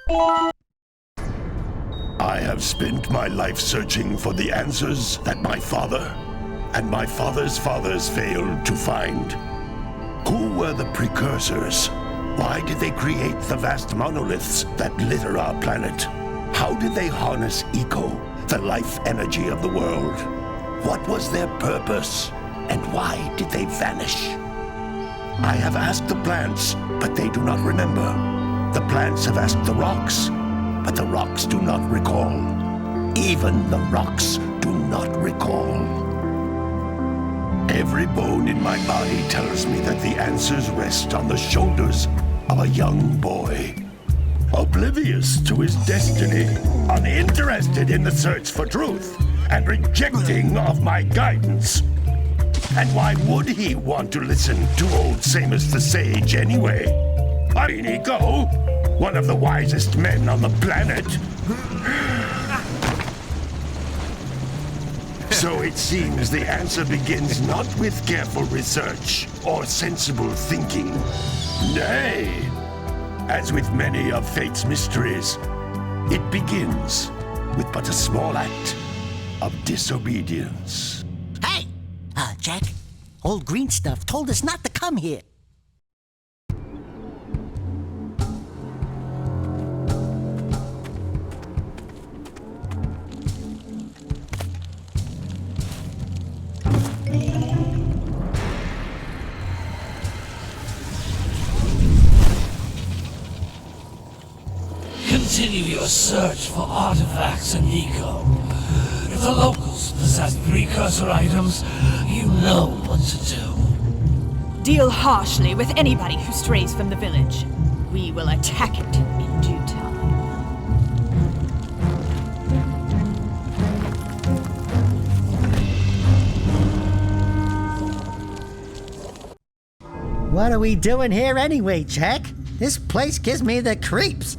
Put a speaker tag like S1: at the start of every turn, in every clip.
S1: I have spent my life searching for the answers that my father and my father's fathers failed to find. Who were the precursors? Why did they create the vast monoliths that litter our planet? How did they harness Eco, the life energy of the world? What was their purpose? And why did they vanish? I have asked the plants, but they do not remember. The plants have asked the rocks, but the rocks do not recall. Even the rocks do not recall. Every bone in my body tells me that the answers rest on the shoulders of a young boy. Oblivious to his destiny, uninterested in the search for truth, and rejecting of my guidance. And why would he want to listen to old Samus the Sage anyway? I mean, Eco, one of the wisest men on the planet. So it seems the answer begins not with careful research or sensible thinking. Nay, as with many of fate's mysteries, it begins with but a small act of disobedience.
S2: Hey! Jack, old green stuff told us not to come here.
S3: Continue your search for artifacts in Eco. If the locals possess precursor items, you know what to do.
S4: Deal harshly with anybody who strays from the village. We will attack it in due time.
S2: What are we doing here anyway, Jack? This place gives me the creeps.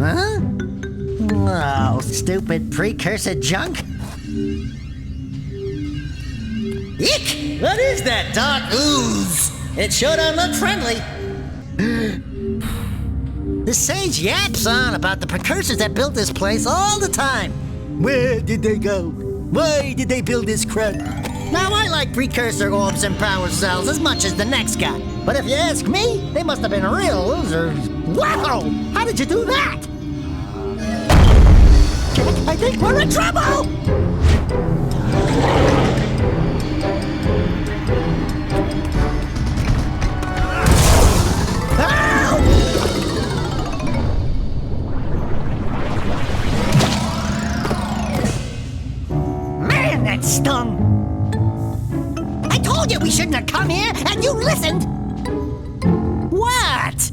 S2: Huh? Oh, stupid precursor junk. Eek! What is that dark ooze? It sure don't look friendly. The sage yaps on about the precursors that built this place all the time. Where did they go? Why did they build this crud? Now, I like precursor orbs and power cells as much as the next guy. But if you ask me, they must have been real losers. Wow! How did you do that? Jack, I think we're in trouble! Man, that stung! I told you we shouldn't have come here, and you listened! What?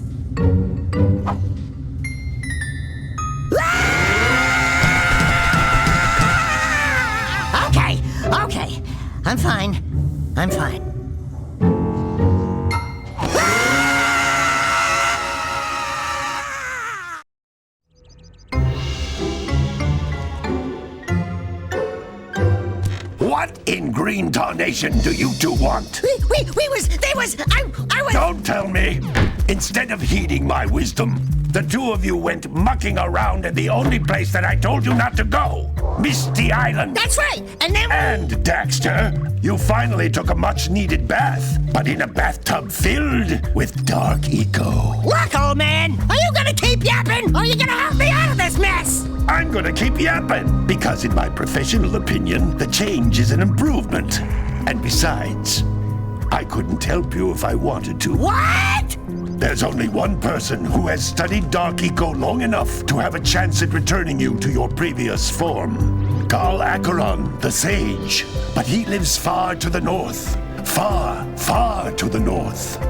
S2: Okay. I'm fine.
S1: What in green tarnation do you two want?
S2: I was...
S1: Don't tell me! Instead of heeding my wisdom, the two of you went mucking around in the only place that I told you not to go, Misty Island.
S2: That's right, and then...
S1: And, Daxter, you finally took a much-needed bath, but in a bathtub filled with dark Eco.
S2: Look, old man, are you gonna keep yapping, or are you gonna help me out of this mess?
S1: I'm gonna keep yapping, because in my professional opinion, the change is an improvement. And besides, I couldn't help you if I wanted to.
S2: What?
S1: There's only one person who has studied Dark Eco long enough to have a chance at returning you to your previous form. Carl Acheron, the Sage. But he lives far to the north. Far, far to the north.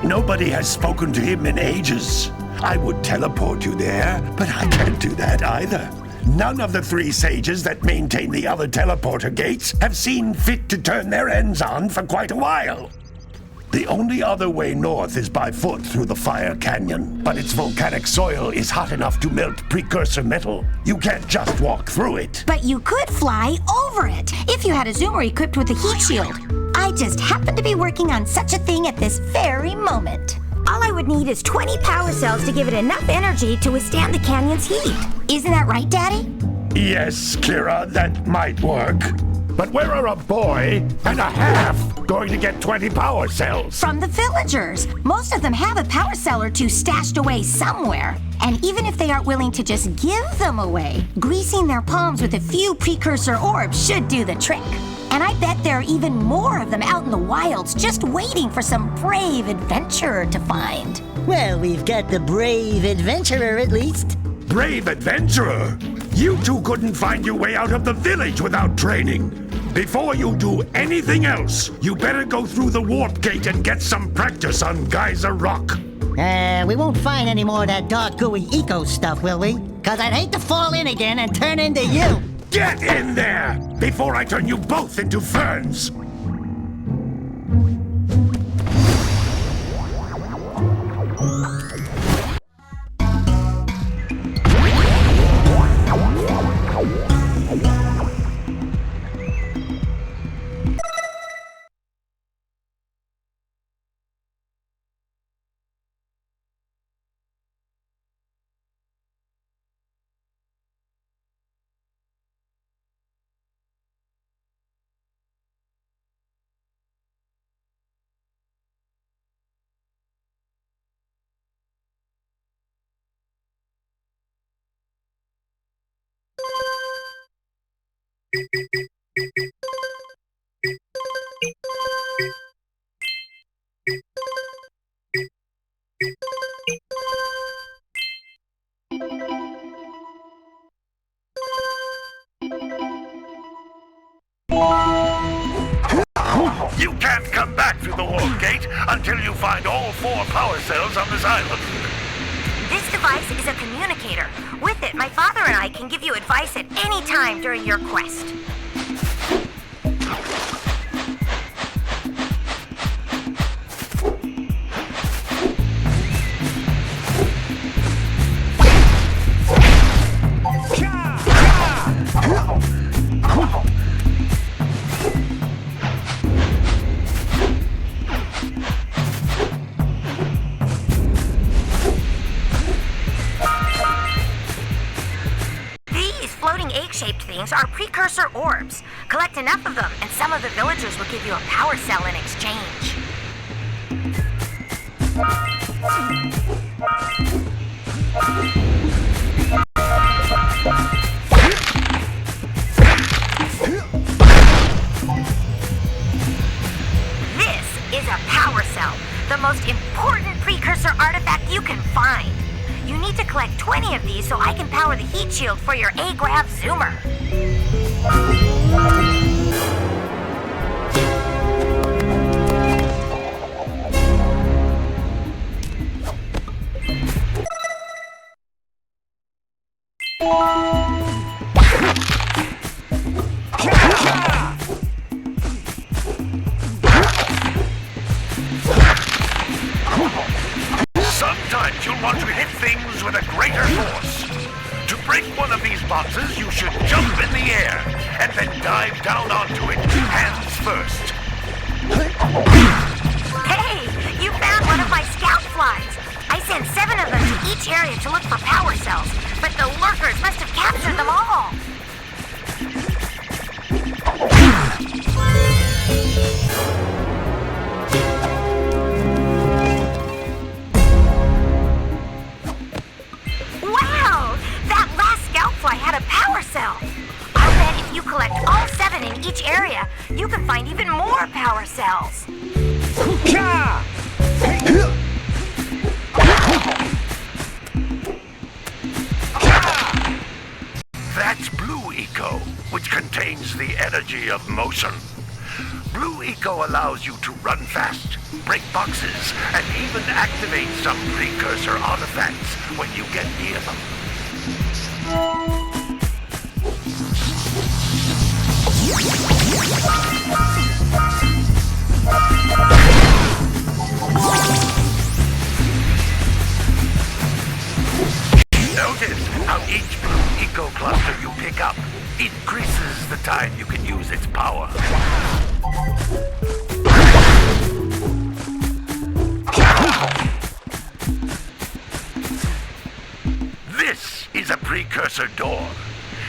S1: Nobody has spoken to him in ages. I would teleport you there, but I can't do that either. None of the three sages that maintain the other teleporter gates have seen fit to turn their ends on for quite a while. The only other way north is by foot through the Fire Canyon, but its volcanic soil is hot enough to melt precursor metal. You can't just walk through it.
S5: But you could fly over it if you had a zoomer equipped with a heat shield. I I just happen to be working on such a thing at this very moment. All I would need is 20 power cells to give it enough energy to withstand the canyon's heat. Isn't that right, Daddy?
S1: Yes, Kira, that might work. But where are a boy and a half going to get 20 power cells?
S5: From the villagers. Most of them have a power cell or two stashed away somewhere. And even if they aren't willing to just give them away, greasing their palms with a few precursor orbs should do the trick. And I bet there are even more of them out in the wilds just waiting for some brave adventurer to find.
S2: Well, we've got the brave adventurer at least.
S1: Brave adventurer? You two couldn't find your way out of the village without training. Before you do anything else, you better go through the warp gate and get some practice on Geyser Rock.
S2: We won't find any more of that dark gooey eco stuff, will we? 'Cause I'd hate to fall in again and turn into you.
S1: Get in there before I turn you both into ferns. You can't come back through the warp gate until you find all 4 power cells on this island.
S5: This device is a communicator. With it, my father and I can give you advice at any time during your quest. Egg-shaped things are precursor orbs. Collect enough of them, and some of the villagers will give you a power cell in exchange. This is a power cell, the most important precursor artifact you can find. You need to collect 20 of these so I can power the heat shield for your A-Grav Zoomer.
S1: Sometimes you'll want to hit things with a greater force. To break one of these boxes, you should jump in the air and then dive down onto it, hands first.
S5: Hey, you found one of my scout flies. I sent 7 of them to each area to look for power cells, but the lurkers must have captured them all. Wow! That last scout fly had a power cell. I'll bet if you collect all 7 in each area, you can find even more power cells.
S1: That's Blue Eco, which contains the energy of motion. Blue Eco allows you to run fast, break boxes, and even activate some precursor artifacts when you get near them. Notice how each Blue Eco cluster you pick up increases the time you can use its power. precursor door.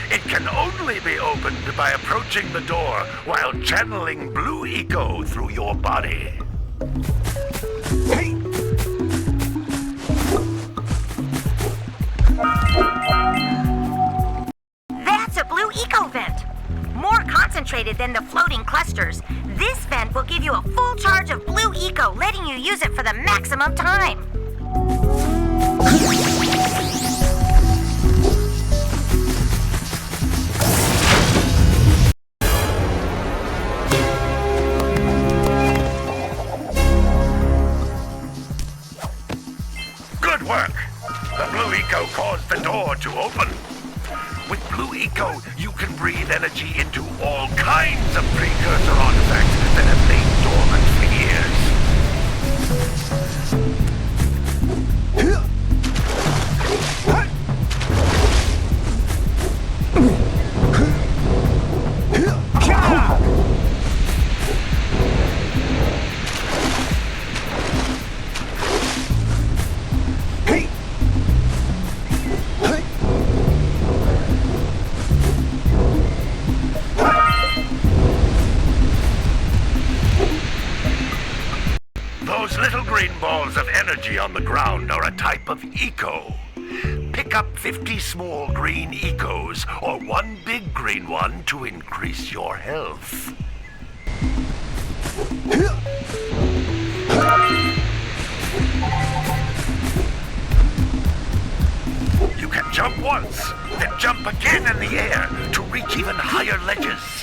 S1: It can only be opened by approaching the door while channeling blue eco through your body. Hey!
S5: That's a blue eco vent. More concentrated than the floating clusters. This vent will give you a full charge of blue eco, letting you use it for the maximum time.
S1: Good work! The blue eco caused the door to open. With blue eco, you can breathe energy into all kinds of precursor artifacts that have lain dormant for Those little green balls of energy on the ground are a type of eco. Pick up 50 small green ecos or one big green one to increase your health. You can jump once, then jump again in the air to reach even higher ledges.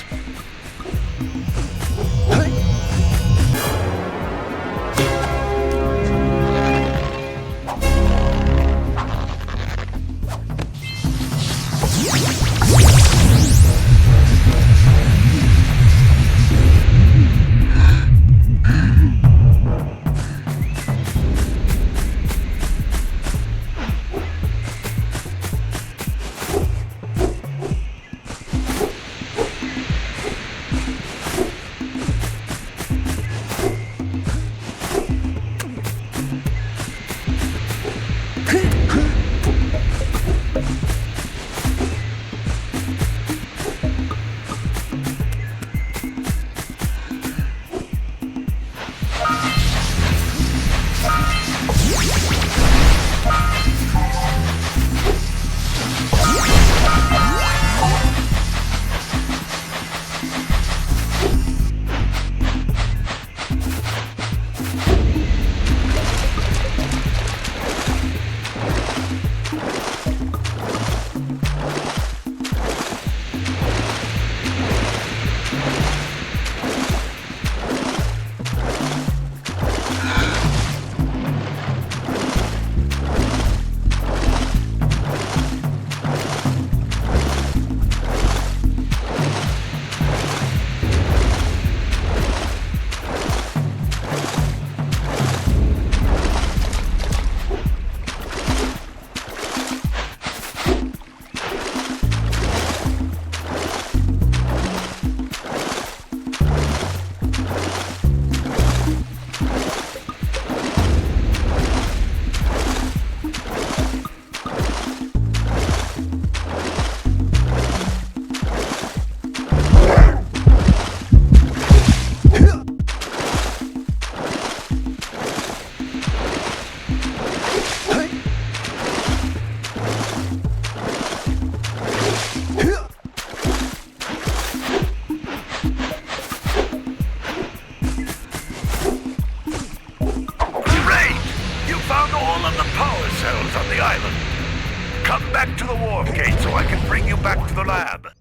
S1: Come back to the wharf gate so I can bring you back to the lab.